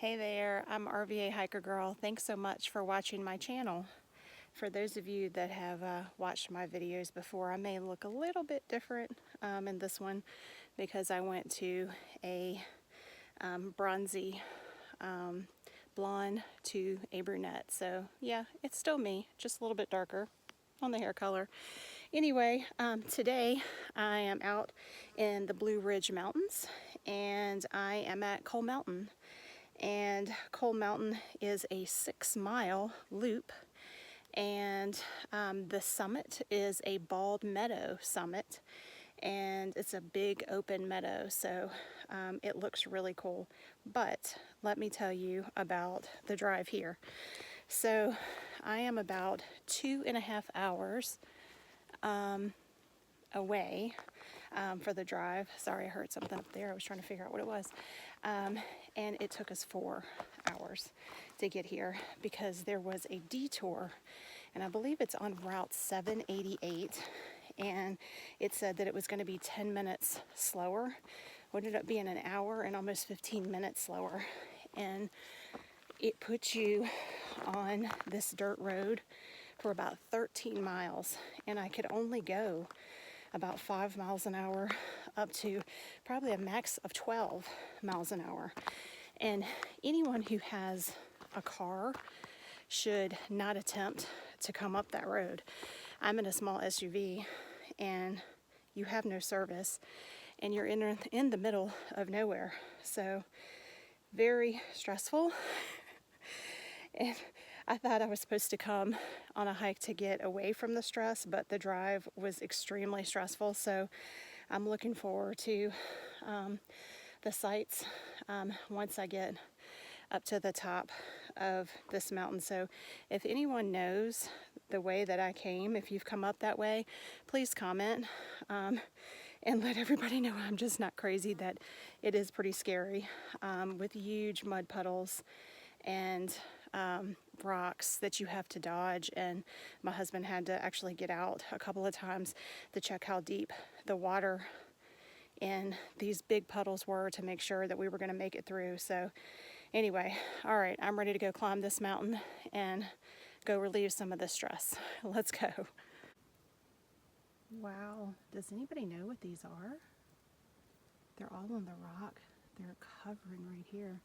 Hey there, I'm RVA Hiker Girl. Thanks so much for watching my channel. For those of you that have watched my videos before, I may look a little bit different in this one because I went to a bronzy blonde to a brunette. So yeah, it's still me, just a little bit darker on the hair color. Anyway, today I am out in the Blue Ridge Mountains and I am at Coal Mountain. And Coal Mountain is a 6-mile loop, and the summit is a bald meadow summit, and it's a big open meadow, so it looks really cool. But let me tell you about the drive here. So I am about 2.5 hours away for the drive. Sorry, I heard something up there. I was trying to figure out what it was. And it took us 4 hours to get here because there was a detour, and I believe it's on Route 788, and it said that it was going to be 10 minutes slower. It ended up being an hour and almost 15 minutes slower, and it puts you on this dirt road for about 13 miles, and I could only go about 5 miles an hour up to probably a max of 12 miles an hour. And anyone who has a car should not attempt to come up that road. I'm in a small SUV and you have no service and you're in the middle of nowhere. So very stressful. And I thought I was supposed to come on a hike to get away from the stress, but the drive was extremely stressful. So I'm looking forward to the sights once I get up to the top of this mountain. So if anyone knows the way that I came, if you've come up that way, please comment and let everybody know I'm just not crazy, that it is pretty scary with huge mud puddles and rocks that you have to dodge. And my husband had to actually get out a couple of times to check how deep the water in these big puddles were to make sure that we were going to make it through. So anyway, all right, I'm ready to go climb this mountain and go relieve some of the stress. Let's go. Wow, does anybody know what these are? They're all on the rock. They're covering right here,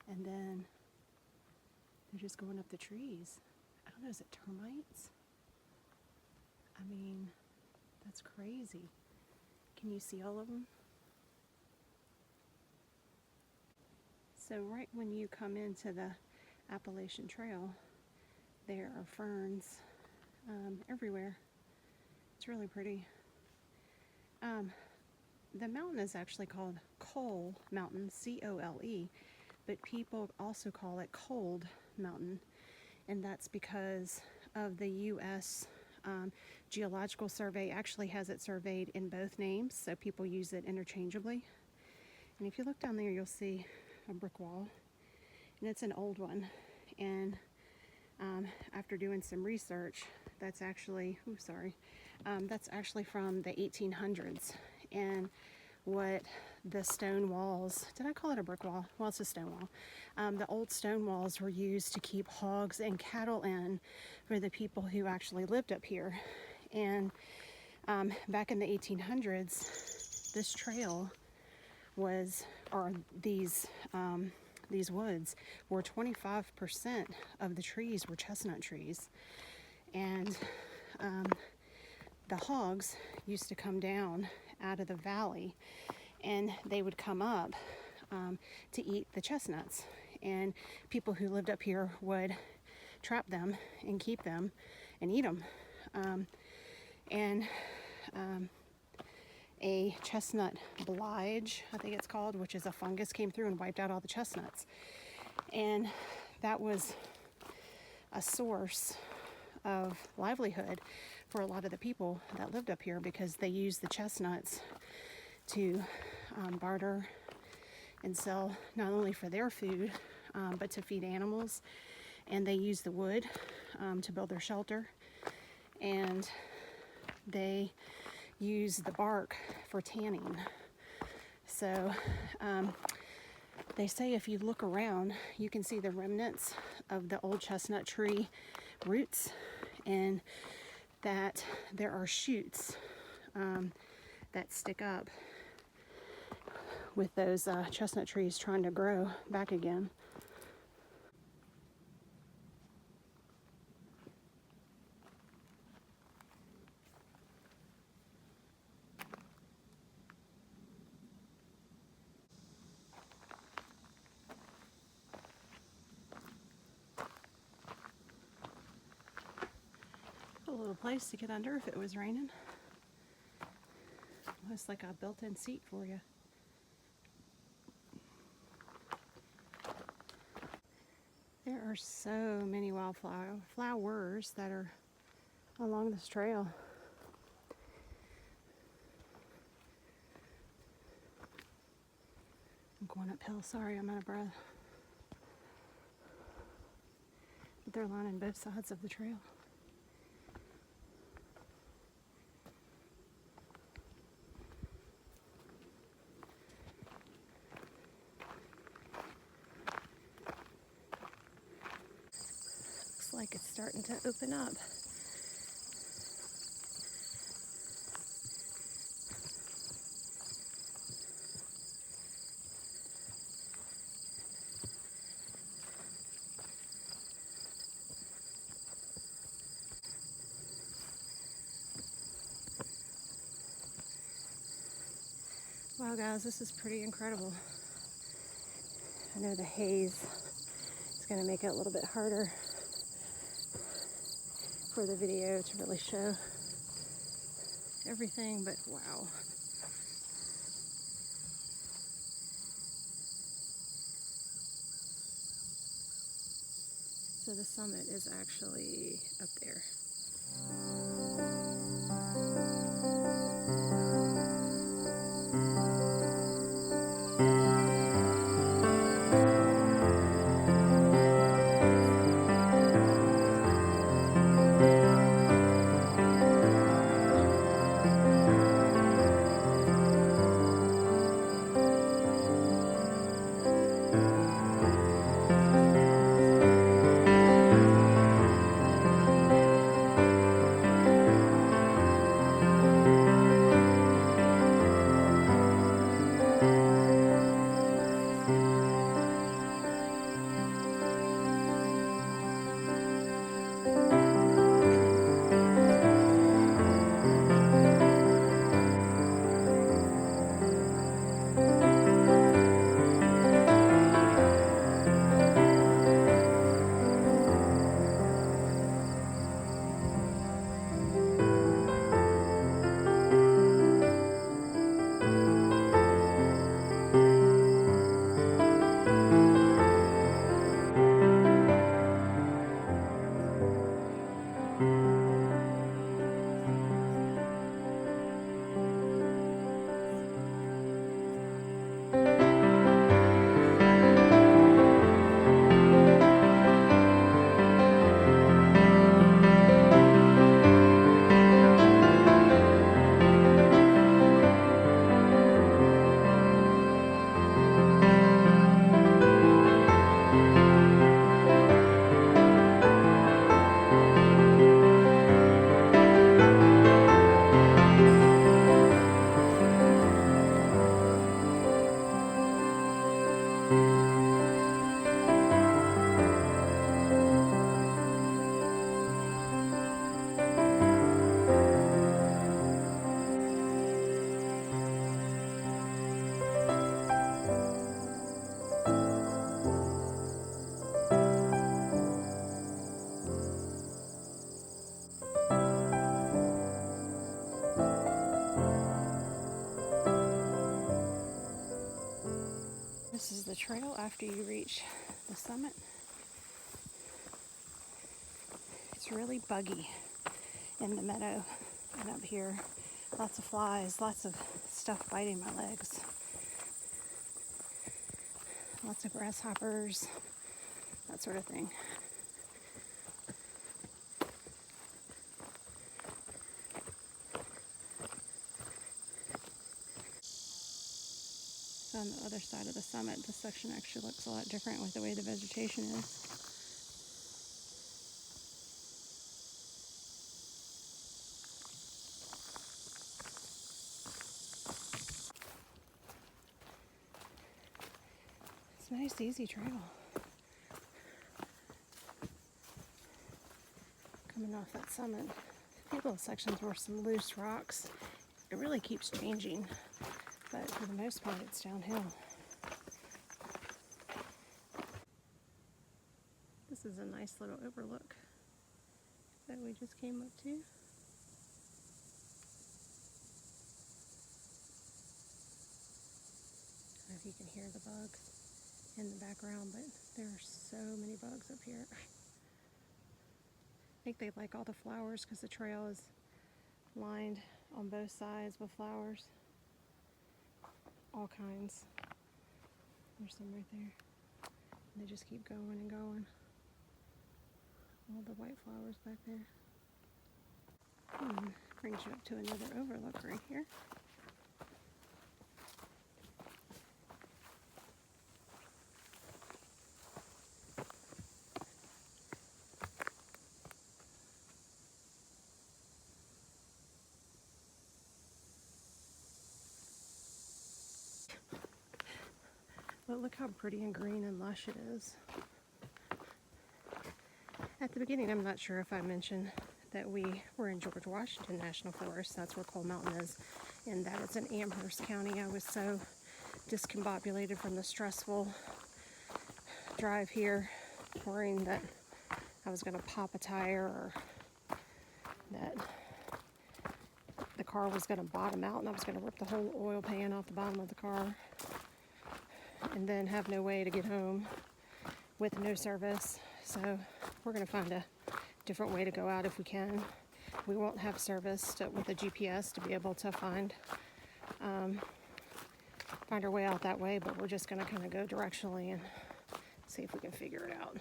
and then they're just going up the trees. I don't know, is it termites? I mean, that's crazy. Can you see all of them? So right when you come into the Appalachian Trail, there are ferns everywhere. It's really pretty. The mountain is actually called Coal Mountain, C-O-L-E, but people also call it Cold Mountain, and that's because of the U.S. Geological Survey actually has it surveyed in both names, so people use it interchangeably. And if you look down there, you'll see a brick wall, and it's an old one. And after doing some research, that's actually, that's actually from the 1800s. And what the stone walls, did I call it a brick wall? Well, it's a stone wall. The old stone walls were used to keep hogs and cattle in for the people who actually lived up here. And back in the 1800s, this trail was, or these woods were 25% of the trees were chestnut trees. And the hogs used to come down out of the valley, and they would come up to eat the chestnuts, and people who lived up here would trap them and keep them and eat them. A chestnut blight, I think it's called, which is a fungus, came through and wiped out all the chestnuts, and that was a source of livelihood for a lot of the people that lived up here, because they used the chestnuts to barter and sell, not only for their food but to feed animals, and they used the wood to build their shelter, and they used the bark for tanning. So They say if you look around, you can see the remnants of the old chestnut tree roots, and that there are shoots that stick up with those chestnut trees trying to grow back again. A little place to get under if it was raining. Almost like a built-in seat for you. There are so many flowers that are along this trail. I'm going uphill, sorry, I'm out of breath. But they're lining both sides of the trail. Looks like it's starting to open up. Wow guys, this is pretty incredible. I know the haze is going to make it a little bit harder for the video to really show everything, but wow. So the summit is actually up there. This is the trail after you reach the summit. It's really buggy in the meadow and up here. Lots of flies, lots of stuff biting my legs. Lots of grasshoppers, that sort of thing. So on the other side of the summit, this section actually looks a lot different with the way the vegetation is. It's a nice, easy trail. Coming off that summit, a few little sections were some loose rocks. It really keeps changing, but for the most part, it's downhill. This is a nice little overlook that we just came up to. I don't know if you can hear the bugs in the background, but there are so many bugs up here. I think they like all the flowers because the trail is lined on both sides with flowers. All kinds. There's some right there. And they just keep going and going. All the white flowers back there. Brings you up to another overlook right here. But look how pretty and green and lush it is. At the beginning, I'm not sure if I mentioned that we were in George Washington National Forest. That's where Coal Mountain is, and that is in Amherst County. I was so discombobulated from the stressful drive here, worrying that I was going to pop a tire or that the car was going to bottom out and I was going to rip the whole oil pan off the bottom of the car and then have no way to get home with no service. So we're going to find a different way to go out if we can. We won't have service with a GPS to be able to find our way out that way, but we're just going to kind of go directionally and see if we can figure it out.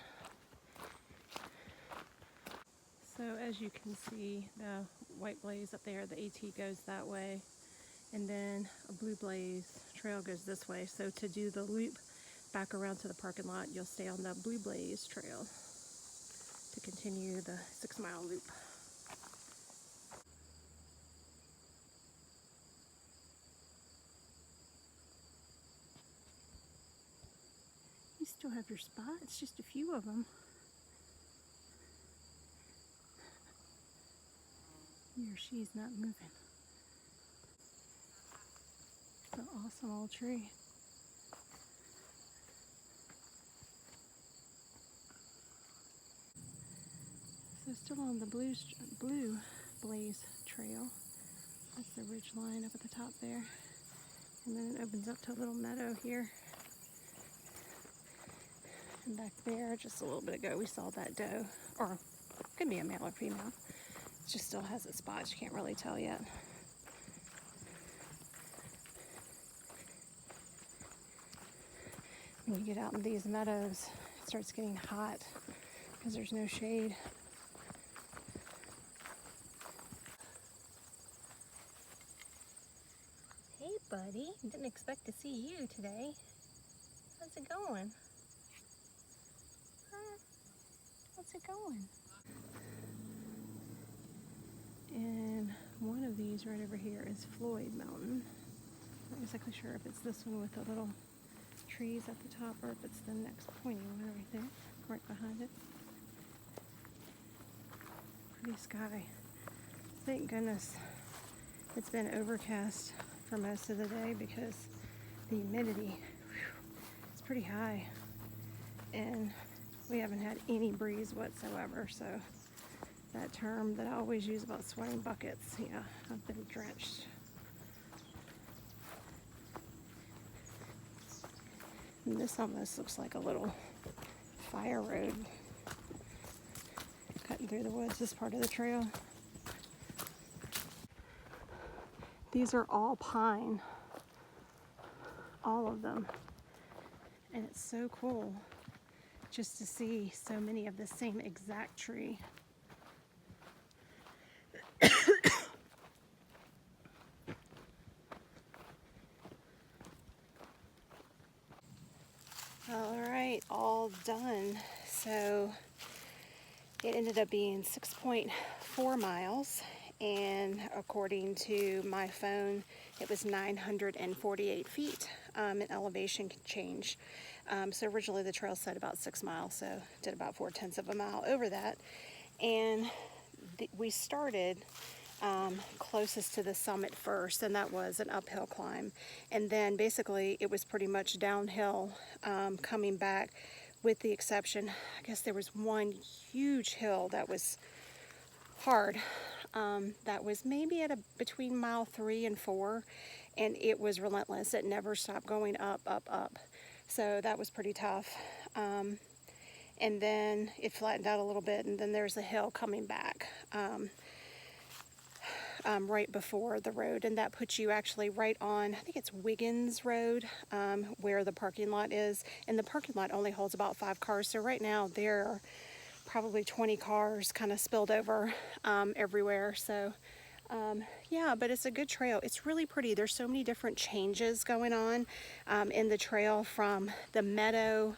So as you can see, the white blaze up there, the AT goes that way, and then a blue blaze trail goes this way. So to do the loop back around to the parking lot, you'll stay on the blue blaze trail to continue the 6-mile loop. You still have your spot, it's just a few of them. He or she's not moving. It's an awesome old tree. So still on the blue blaze trail. That's the ridge line up at the top there. And then it opens up to a little meadow here. And back there, just a little bit ago, we saw that doe, or it could be a male or female. It just still has its spots, you can't really tell yet. When you get out in these meadows, it starts getting hot because there's no shade. Hey buddy, didn't expect to see you today. How's it going? How's it going? And one of these right over here is Floyd Mountain. Not exactly sure if it's this one with the little trees at the top or if it's the next pointy one right there, right behind it. Pretty sky. Thank goodness it's been overcast for most of the day because the humidity is pretty high and we haven't had any breeze whatsoever. So that term that I always use about sweating buckets, yeah, I've been drenched. And this almost looks like a little fire road cutting through the woods, this part of the trail. These are all pine, all of them. And it's so cool just to see so many of the same exact tree. done. So it ended up being 6.4 miles, and according to my phone, it was 948 feet in elevation change. So originally the trail said about 6 miles, so did about 4/10 of a mile over that. And we started closest to the summit first, and that was an uphill climb. And then basically it was pretty much downhill coming back, with the exception, I guess there was one huge hill that was hard. That was maybe at between mile 3 and 4, and it was relentless. It never stopped going up, up, up. So that was pretty tough. And then it flattened out a little bit, and then there's a hill coming back right before the road, and that puts you actually right on, I think it's Wiggins Road, where the parking lot is, and the parking lot only holds about 5 cars, so right now there are probably 20 cars kind of spilled over everywhere. So yeah, but it's a good trail. It's really pretty. There's so many different changes going on in the trail, from the meadow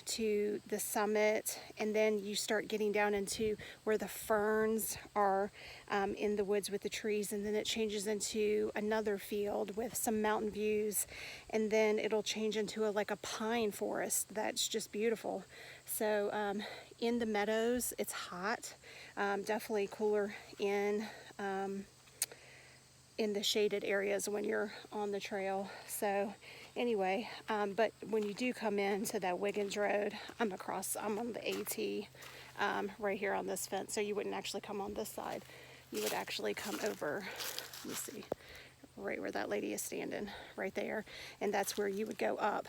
to the summit, and then you start getting down into where the ferns are in the woods with the trees, and then it changes into another field with some mountain views, and then it'll change into like a pine forest that's just beautiful. So in the meadows it's hot, definitely cooler in the shaded areas when you're on the trail. So anyway, but when you do come into that Wiggins Road, I'm on the AT right here on this fence, so you wouldn't actually come on this side. You would actually come over, let me see, right where that lady is standing, right there, and that's where you would go up.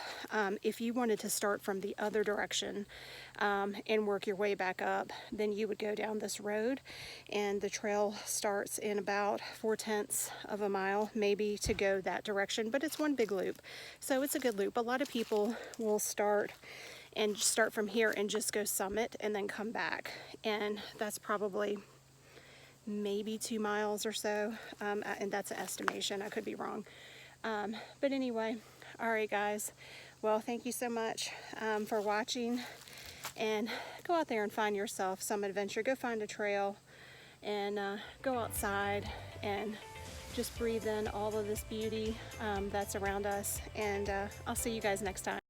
If you wanted to start from the other direction and work your way back up, then you would go down this road, and the trail starts in about 4/10 of a mile, maybe, to go that direction, but it's one big loop, so it's a good loop. A lot of people will start from here and just go summit and then come back, and that's probably maybe 2 miles or so, and that's an estimation. I could be wrong, but anyway, all right guys, well, thank you so much for watching, and go out there and find yourself some adventure. Go find a trail and go outside and just breathe in all of this beauty that's around us, and I'll see you guys next time.